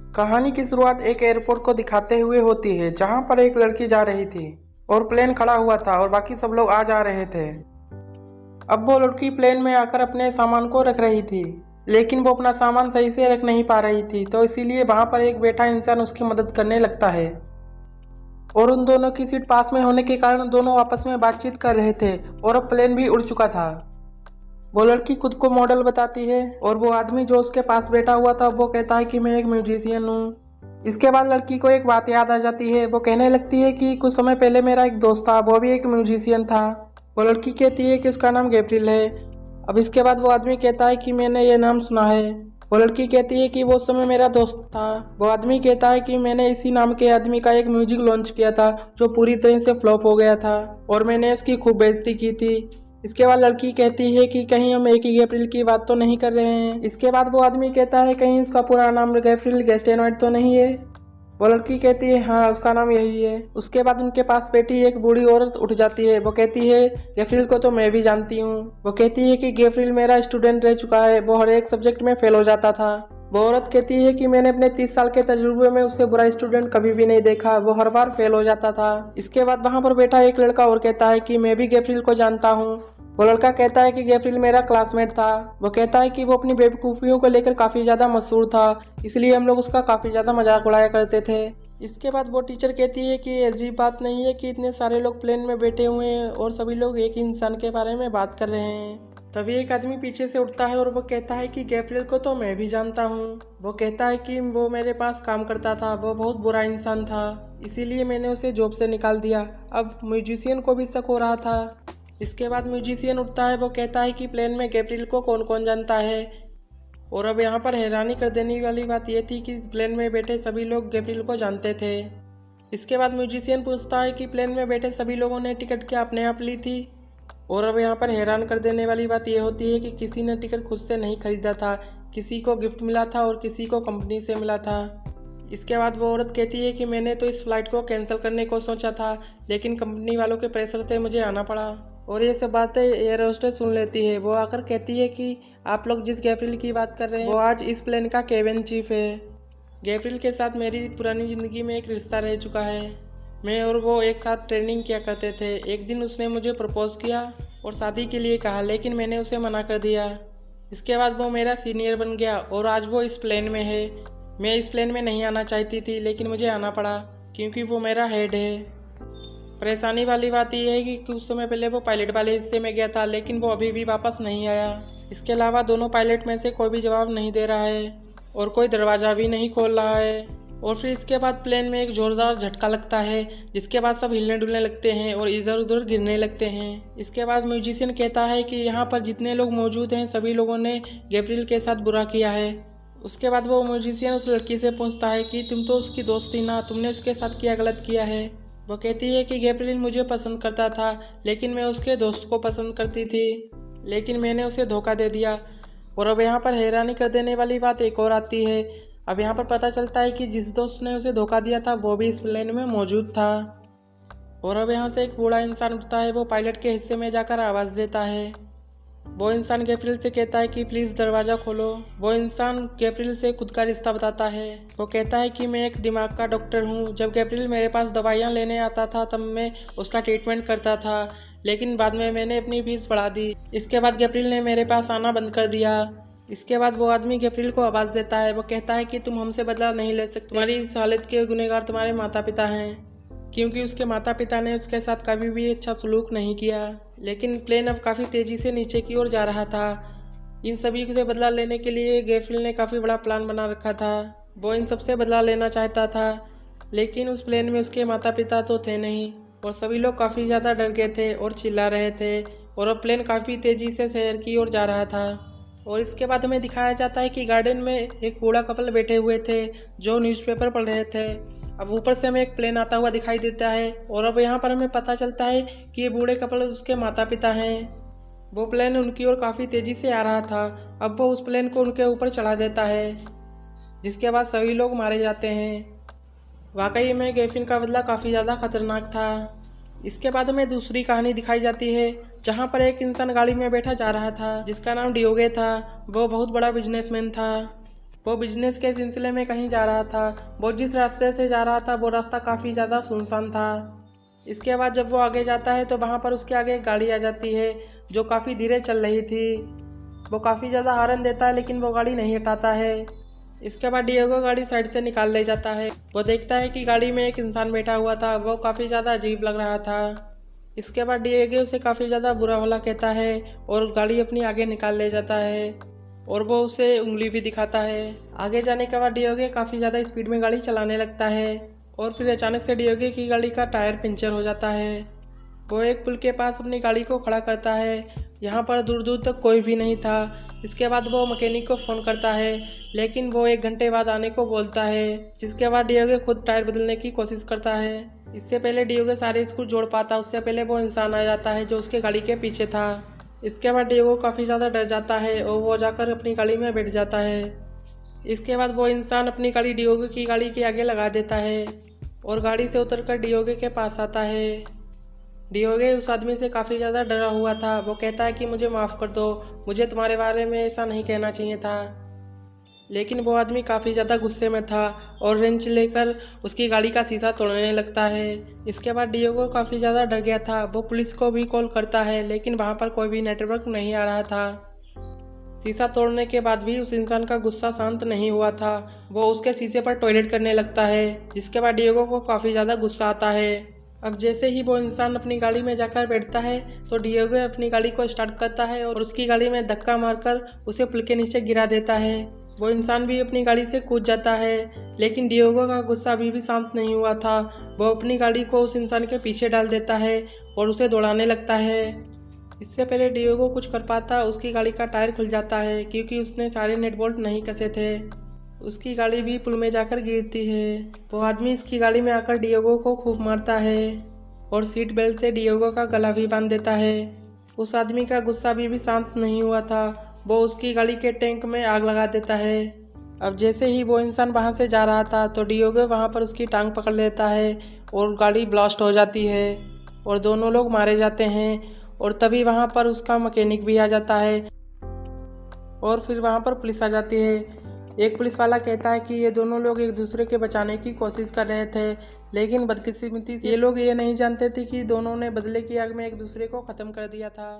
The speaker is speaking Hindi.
कहानी की शुरुआत एक एयरपोर्ट को दिखाते हुए होती है, जहां पर एक लड़की जा रही थी और प्लेन खड़ा हुआ था और बाकी सब लोग आ जा रहे थे। अब वो लड़की प्लेन में आकर अपने सामान को रख रही थी, लेकिन वो अपना सामान सही से रख नहीं पा रही थी, तो इसीलिए वहां पर एक बैठा इंसान उसकी मदद करने लगता है। और उन दोनों की सीट पास में होने के कारण दोनों आपस में बातचीत कर रहे थे और अब प्लेन भी उड़ चुका था। वो लड़की खुद को मॉडल बताती है और वो आदमी जो उसके पास बैठा हुआ था वो कहता है कि मैं एक म्यूजिशियन हूँ। इसके बाद लड़की को एक बात याद आ जाती है। वो कहने लगती है कि कुछ समय पहले मेरा एक दोस्त था, वो भी एक म्यूजिशियन था। वो लड़की कहती है कि उसका नाम गैब्रियल है। अब इसके बाद वो आदमी कहता है कि मैंने ये नाम सुना है। वो लड़की कहती है कि वो उस समय मेरा दोस्त था। वो आदमी कहता है कि मैंने इसी नाम के आदमी का एक म्यूजिक लॉन्च किया था जो पूरी तरह से फ्लॉप हो गया था और मैंने उसकी खूब बेइज्जती की थी। इसके बाद लड़की कहती है कि कहीं हम एक ही गैब्रियल की बात तो नहीं कर रहे हैं। इसके बाद वो आदमी कहता है कहीं उसका पूरा नाम गैब्रियल गैस्टेनॉइड तो नहीं है। वो लड़की कहती है हाँ, उसका नाम यही है। उसके बाद उनके पास बैठी एक बूढ़ी औरत उठ जाती है। वो कहती है गैब्रियल को तो मैं भी जानती हूँ। वो कहती है कि गैब्रियल मेरा स्टूडेंट रह चुका है, वो हर एक सब्जेक्ट में फेल हो जाता था। वो औरत कहती है कि मैंने अपने 30 साल के तजुर्बे में उससे बुरा स्टूडेंट कभी भी नहीं देखा, वो हर बार फेल हो जाता था। इसके बाद वहाँ पर बैठा एक लड़का और कहता है कि मैं भी गैब्रियल को जानता हूँ। वो लड़का कहता है कि गैब्रियल मेरा क्लासमेट था। वो कहता है कि वो अपनी बेवकूफ़ियों को लेकर काफ़ी ज़्यादा मशहूर था, इसलिए हम लोग उसका काफ़ी ज़्यादा मजाक उड़ाया करते थे। इसके बाद वो टीचर कहती है कि अजीब बात नहीं है कि इतने सारे लोग प्लेन में बैठे हुए हैं और सभी लोग एक ही इंसान के बारे में बात कर रहे हैं। तभी एक आदमी पीछे से उठता है और वो कहता है कि गैब्रियल को तो मैं भी जानता हूँ। वो कहता है कि वो मेरे पास काम करता था, वो बहुत बुरा इंसान था, इसीलिए मैंने उसे जॉब से निकाल दिया। अब म्यूजिशियन को भी शक हो रहा था। इसके बाद म्यूजिशियन उठता है। वो कहता है कि प्लेन में गैब्रियल को कौन कौन जानता है। और अब यहाँ पर हैरानी कर देने वाली बात यह थी कि प्लेन में बैठे सभी लोग गैब्रियल को जानते थे। इसके बाद म्यूजिशियन पूछता है कि प्लेन में बैठे सभी लोगों ने टिकट क्या अपने आप ली थी। और अब यहाँ पर हैरान कर देने वाली बात यह होती है कि किसी ने टिकट खुद से नहीं खरीदा था, किसी को गिफ्ट मिला था और किसी को कंपनी से मिला था। इसके बाद वो औरत कहती है कि मैंने तो इस फ्लाइट को कैंसिल करने को सोचा था, लेकिन कंपनी वालों के प्रेशर से मुझे आना पड़ा। और ये सब बातें एयर होस्टेस सुन लेती है। वो आकर कहती है कि आप लोग जिस गैब्रियल की बात कर रहे हैं वो आज इस प्लेन का केबिन चीफ है। गैब्रियल के साथ मेरी पुरानी ज़िंदगी में एक रिश्ता रह चुका है। मैं और वो एक साथ ट्रेनिंग किया करते थे। एक दिन उसने मुझे प्रपोज किया और शादी के लिए कहा, लेकिन मैंने उसे मना कर दिया। इसके बाद वो मेरा सीनियर बन गया और आज वो इस प्लेन में है। मैं इस प्लेन में नहीं आना चाहती थी, लेकिन मुझे आना पड़ा क्योंकि वो मेरा हेड है। परेशानी वाली बात यह है कि कुछ समय पहले वो पायलट वाले हिस्से में गया था, लेकिन वो अभी भी वापस नहीं आया। इसके अलावा दोनों पायलट में से कोई भी जवाब नहीं दे रहा है और कोई दरवाज़ा भी नहीं खोल रहा है। और फिर इसके बाद प्लेन में एक ज़ोरदार झटका लगता है, जिसके बाद सब हिलने डुलने लगते हैं और इधर उधर गिरने लगते हैं। इसके बाद म्यूजिशियन कहता है कि यहाँ पर जितने लोग मौजूद हैं सभी लोगों ने गैब्रियल के साथ बुरा किया है। उसके बाद वो म्यूजिशियन उस लड़की से पूछता है कि तुम तो उसकी दोस्त थी ना, तुमने उसके साथ क्या गलत किया है। वो कहती है कि गैब्रियल मुझे पसंद करता था, लेकिन मैं उसके दोस्त को पसंद करती थी, लेकिन मैंने उसे धोखा दे दिया। और अब यहाँ पर हैरानी कर देने वाली बात एक और आती है। अब यहाँ पर पता चलता है कि जिस दोस्त ने उसे धोखा दिया था वो भी इस प्लेन में मौजूद था। और अब यहाँ से एक बूढ़ा इंसान उठता है। वो पायलट के हिस्से में जाकर आवाज़ देता है। वो इंसान गैब्रियल से कहता है कि प्लीज़ दरवाज़ा खोलो। वो इंसान गैब्रियल से खुद का रिश्ता बताता है। वो कहता है कि मैं एक दिमाग का डॉक्टर हूँ। जब गैब्रियल मेरे पास दवाइयाँ लेने आता था तब मैं उसका ट्रीटमेंट करता था, लेकिन बाद में मैंने अपनी फीस बढ़ा दी। इसके बाद गैब्रियल ने मेरे पास आना बंद कर दिया। इसके बाद वो आदमी गैब्रियल को आवाज़ देता है। वो कहता है कि तुम हमसे बदला नहीं ले सकते, तुम्हारी इस हालत के गुनहगार तुम्हारे माता पिता हैं, क्योंकि उसके माता पिता ने उसके साथ कभी भी अच्छा सलूक नहीं किया। लेकिन प्लेन अब काफ़ी तेज़ी से नीचे की ओर जा रहा था। इन सभी से बदला लेने के लिए गैब्रियल ने काफ़ी बड़ा प्लान बना रखा था। वो इन सबसे बदला लेना चाहता था, लेकिन उस प्लेन में उसके माता पिता तो थे नहीं और सभी लोग काफ़ी ज़्यादा डर गए थे और चिल्ला रहे थे। और अब प्लेन काफ़ी तेज़ी से शहर की ओर जा रहा था। और इसके बाद हमें दिखाया जाता है कि गार्डन में एक बूढ़ा कपल बैठे हुए थे जो न्यूज़पेपर पढ़ रहे थे। अब ऊपर से हमें एक प्लेन आता हुआ दिखाई देता है और अब यहाँ पर हमें पता चलता है कि ये बूढ़े कपल उसके माता पिता हैं। वो प्लेन उनकी ओर काफ़ी तेज़ी से आ रहा था। अब वो उस प्लेन को उनके ऊपर चढ़ा देता है, जिसके बाद सभी लोग मारे जाते हैं। वाकई में गैब्रियल का बदला काफ़ी ज़्यादा खतरनाक था। इसके बाद हमें दूसरी कहानी दिखाई जाती है, जहाँ पर एक इंसान गाड़ी में बैठा जा रहा था जिसका नाम डियोगे था। वो बहुत बड़ा बिजनेसमैन था। वो बिजनेस के सिलसिले में कहीं जा रहा था। वो जिस रास्ते से जा रहा था वो रास्ता काफ़ी ज़्यादा सुनसान था। इसके बाद जब वो आगे जाता है तो वहाँ पर उसके आगे एक गाड़ी आ जाती है जो काफ़ी धीरे चल रही थी। वो काफ़ी ज़्यादा हॉर्न देता है लेकिन वो गाड़ी नहीं हटाता है। इसके बाद डिएगो गाड़ी साइड से निकाल ले जाता है। वो देखता है कि गाड़ी में एक इंसान बैठा हुआ था। वो काफ़ी ज़्यादा अजीब लग रहा था। इसके बाद डिएगो उसे काफ़ी ज़्यादा बुरा भला कहता है और उस गाड़ी अपनी आगे निकाल ले जाता है और वो उसे उंगली भी दिखाता है। आगे जाने के बाद डिएगो काफ़ी ज़्यादा स्पीड में गाड़ी चलाने लगता है और फिर अचानक से डिएगो की गाड़ी का टायर पंचर हो जाता है। वो एक पुल के पास अपनी गाड़ी को खड़ा करता है। यहाँ पर दूर दूर तक कोई भी नहीं था। इसके बाद वो मैकेनिक को फ़ोन करता है लेकिन वो 1 घंटे बाद आने को बोलता है। जिसके बाद डिएगो खुद टायर बदलने की कोशिश करता है। इससे पहले डिएगो सारे स्क्रू जोड़ पाता उससे पहले वो इंसान आ जाता है जो उसके गाड़ी के पीछे था। इसके बाद डिएगो काफ़ी ज़्यादा डर जाता है और वो जाकर अपनी गाड़ी में बैठ जाता है। इसके बाद वो इंसान अपनी गाड़ी डिएगो की गाड़ी के आगे लगा देता है और गाड़ी से उतरकर डिएगो के पास आता है। डिएगो उस आदमी से काफ़ी ज़्यादा डरा हुआ था। वो कहता है कि मुझे माफ़ कर दो, मुझे तुम्हारे बारे में ऐसा नहीं कहना चाहिए था। लेकिन वो आदमी काफ़ी ज़्यादा गुस्से में था और रेंच लेकर उसकी गाड़ी का शीशा तोड़ने लगता है। इसके बाद डिएगो काफ़ी ज़्यादा डर गया था। वो पुलिस को भी कॉल करता है लेकिन वहाँ पर कोई भी नेटवर्क नहीं आ रहा था। शीशा तोड़ने के बाद भी उस इंसान का गुस्सा शांत नहीं हुआ था। वो उसके शीशे पर टॉयलेट करने लगता है जिसके बाद डिएगो को काफ़ी ज़्यादा गुस्सा आता है। अब जैसे ही वो इंसान अपनी गाड़ी में जाकर बैठता है तो डिएगो अपनी गाड़ी को स्टार्ट करता है और उसकी गाड़ी में धक्का मारकर उसे पुल के नीचे गिरा देता है। वो इंसान भी अपनी गाड़ी से कूद जाता है लेकिन डिएगो का गुस्सा अभी भी शांत नहीं हुआ था। वो अपनी गाड़ी को उस इंसान के पीछे डाल देता है और उसे दौड़ाने लगता है। इससे पहले डिएगो कुछ कर पाता उसकी गाड़ी का टायर खुल जाता है क्योंकि उसने सारे नट बोल्ट नहीं कसे थे। उसकी गाड़ी भी पुल में जाकर गिरती है। वो आदमी इसकी गाड़ी में आकर डिएगो को खूब मारता है और सीट बेल्ट से डिएगो का गला भी बांध देता है। उस आदमी का गुस्सा अभी भी शांत नहीं हुआ था। वो उसकी गाड़ी के टैंक में आग लगा देता है। अब जैसे ही वो इंसान वहाँ से जा रहा था तो डिएगो वहाँ पर उसकी टांग पकड़ लेता है और गाड़ी ब्लास्ट हो जाती है और दोनों लोग मारे जाते हैं। और तभी वहाँ पर उसका मैकेनिक भी आ जाता है और फिर वहाँ पर पुलिस आ जाती है। एक पुलिस वाला कहता है कि ये दोनों लोग एक दूसरे के बचाने की कोशिश कर रहे थे लेकिन बदकिस्मती से ये लोग ये नहीं जानते थे कि दोनों ने बदले की आग में एक दूसरे को ख़त्म कर दिया था।